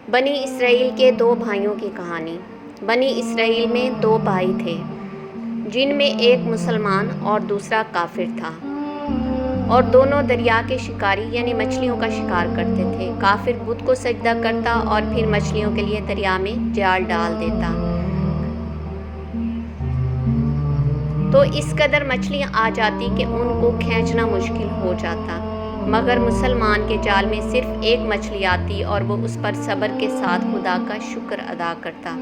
بنی اسرائیل کے دو بھائیوں کی کہانی۔ بنی اسرائیل میں دو بھائی تھے جن میں ایک مسلمان اور دوسرا کافر تھا، اور دونوں دریا کے شکاری یعنی مچھلیوں کا شکار کرتے تھے۔ کافر بت کو سجدہ کرتا اور پھر مچھلیوں کے لیے دریا میں جال ڈال دیتا، تو اس قدر مچھلیاں آ جاتی کہ ان کو کھینچنا مشکل ہو جاتا، مگر مسلمان کے جال میں صرف ایک مچھلی آتی اور وہ اس پر صبر کے ساتھ خدا کا شکر ادا کرتا۔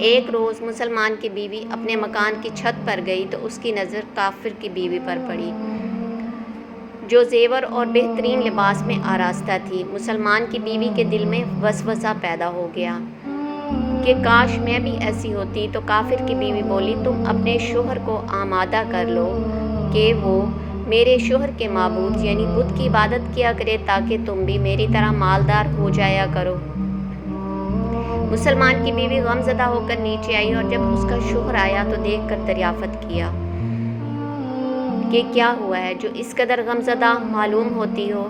ایک روز مسلمان کی بیوی اپنے مکان کی چھت پر گئی تو اس کی نظر کافر کی بیوی پر پڑی، جو زیور اور بہترین لباس میں آراستہ تھی۔ مسلمان کی بیوی کے دل میں وسوسہ پیدا ہو گیا کہ کاش میں بھی ایسی ہوتی۔ تو کافر کی بیوی بولی، تم اپنے شوہر کو آمادہ کر لو کہ وہ میرے شوہر کے معبود یعنی بت کی عبادت کیا کرے، تاکہ تم بھی میری طرح مالدار ہو جایا کرو۔ مسلمان کی بیوی غم زدہ ہو کر نیچے آئی، اور جب اس کا شوہر آیا تو دیکھ کر دریافت کیا کہ کیا ہوا ہے جو اس قدر غم زدہ معلوم ہوتی ہو۔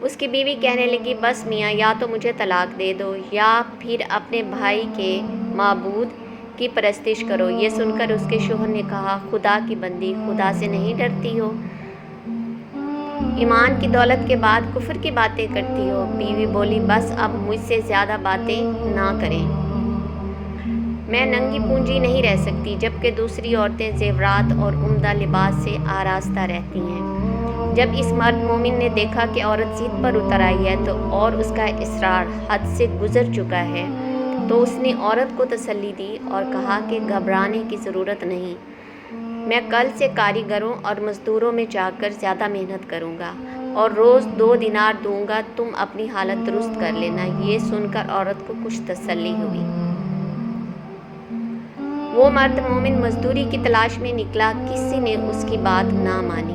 اس کی بیوی کہنے لگی، بس میاں، یا تو مجھے طلاق دے دو یا پھر اپنے بھائی کے معبود کی پرستش کرو۔ یہ سن کر اس کے شوہر نے کہا، خدا کی بندی، خدا سے نہیں ڈرتی ہو؟ ایمان کی دولت کے بعد کفر کی باتیں کرتی ہو۔ بیوی بولی، بس اب مجھ سے زیادہ باتیں نہ کریں، میں ننگی پونجی نہیں رہ سکتی، جبکہ دوسری عورتیں زیورات اور عمدہ لباس سے آراستہ رہتی ہیں۔ جب اس مرد مومن نے دیکھا کہ عورت ضد پر اتر آئی ہے اور اس کا اصرار حد سے گزر چکا ہے، تو اس نے عورت کو تسلی دی اور کہا کہ گھبرانے کی ضرورت نہیں، میں کل سے کاریگروں اور مزدوروں میں جا کر زیادہ محنت کروں گا اور روز 2 دینار دوں گا، تم اپنی حالت درست کر لینا۔ یہ سن کر عورت کو کچھ تسلی ہوئی۔ وہ مرد مومن مزدوری کی تلاش میں نکلا، کسی نے اس کی بات نہ مانی۔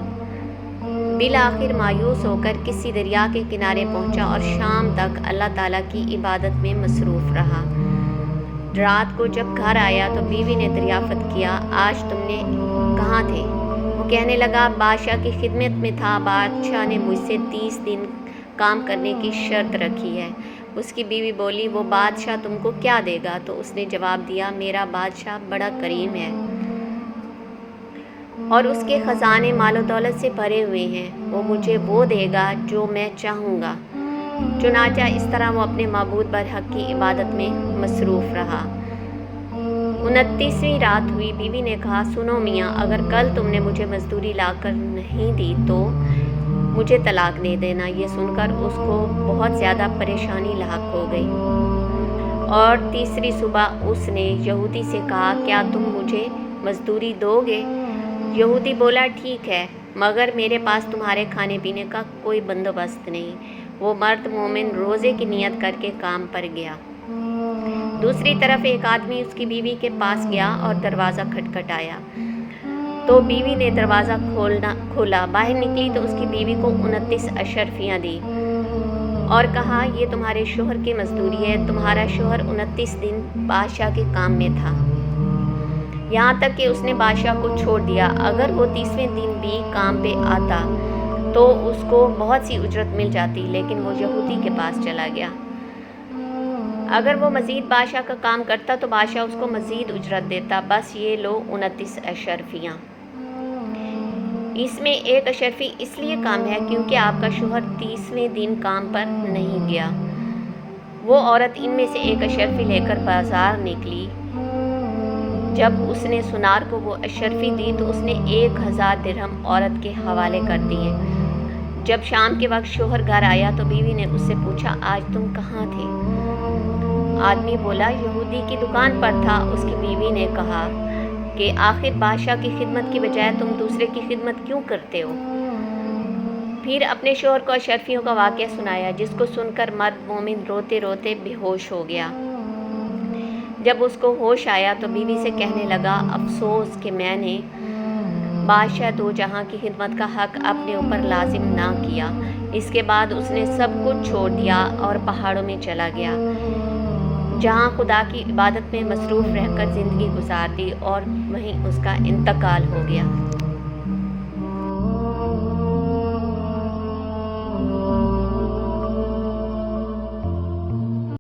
بالآخر مایوس ہو کر کسی دریا کے کنارے پہنچا اور شام تک اللہ تعالیٰ کی عبادت میں مصروف رہا۔ رات کو جب گھر آیا تو بیوی نے دریافت کیا، آج تم نے کہاں تھے؟ وہ کہنے لگا، بادشاہ کی خدمت میں تھا، بادشاہ نے مجھ سے 30 دن کام کرنے کی شرط رکھی ہے۔ اس کی بیوی بولی، وہ بادشاہ تم کو کیا دے گا؟ تو اس نے جواب دیا، میرا بادشاہ بڑا کریم ہے اور اس کے خزانے مال و دولت سے بھرے ہوئے ہیں، وہ مجھے وہ دے گا جو میں چاہوں گا۔ چنانچہ اس طرح وہ اپنے معبود برحق کی عبادت میں مصروف رہا۔ 29ویں رات ہوئی، بیوی نے کہا، سنو میاں، اگر کل تم نے مجھے مزدوری لا کر نہیں دی تو مجھے طلاق دے دینا۔ یہ سن کر اس کو بہت زیادہ پریشانی لاحق ہو گئی، اور تیسری صبح اس نے یہودی سے کہا، کیا تم مجھے مزدوری دو گے؟ یہودی بولا، ٹھیک ہے، مگر میرے پاس تمہارے کھانے پینے کا کوئی بندوبست نہیں۔ وہ مرد مومن روزے کی نیت کر کے کام پر گیا۔ دوسری طرف ایک آدمی اس کی بیوی کے پاس گیا اور دروازہ کھٹکھٹایا، تو بیوی نے دروازہ کھولا، باہر نکلی تو اس کی بیوی کو 29 اشرفیاں دی اور کہا، یہ تمہارے شوہر کی مزدوری ہے۔ تمہارا شوہر 29 دن بادشاہ کے کام میں تھا، یہاں تک کہ اس نے بادشاہ کو چھوڑ دیا۔ اگر وہ 30ویں دن بھی کام پہ آتا تو اس کو بہت سی اجرت مل جاتی، لیکن وہ یہودی کے پاس چلا گیا۔ اگر وہ مزید بادشاہ کا کام کرتا تو بادشاہ اس کو مزید اجرت دیتا۔ بس یہ لو 29 اشرفیاں۔ اس میں ایک اشرفی اس لیے کم ہے کیونکہ آپ کا شوہر 30ویں دن کام پر نہیں گیا۔ وہ عورت ان میں سے ایک اشرفی لے کر بازار نکلی۔ جب اس نے سنار کو وہ اشرفی دی تو اس نے 1000 درہم عورت کے حوالے کر دیے۔ جب شام کے وقت شوہر گھر آیا تو بیوی نے اس سے پوچھا، آج تم کہاں تھے؟ آدمی بولا، یہودی کی دکان پر تھا۔ اس کی بیوی نے کہا کہ آخر بادشاہ کی خدمت کی بجائے تم دوسرے کی خدمت کیوں کرتے ہو؟ پھر اپنے شوہر کو اشرفیوں کا واقعہ سنایا، جس کو سن کر مرد مومن روتے روتے بے ہوش ہو گیا۔ جب اس کو ہوش آیا تو بیوی سے کہنے لگا، افسوس کہ میں نے بادشاہ دو جہاں کی خدمت کا حق اپنے اوپر لازم نہ کیا۔ اس کے بعد اس نے سب کچھ چھوڑ دیا اور پہاڑوں میں چلا گیا، جہاں خدا کی عبادت میں مصروف رہ کر زندگی گزار دی، اور وہیں اس کا انتقال ہو گیا۔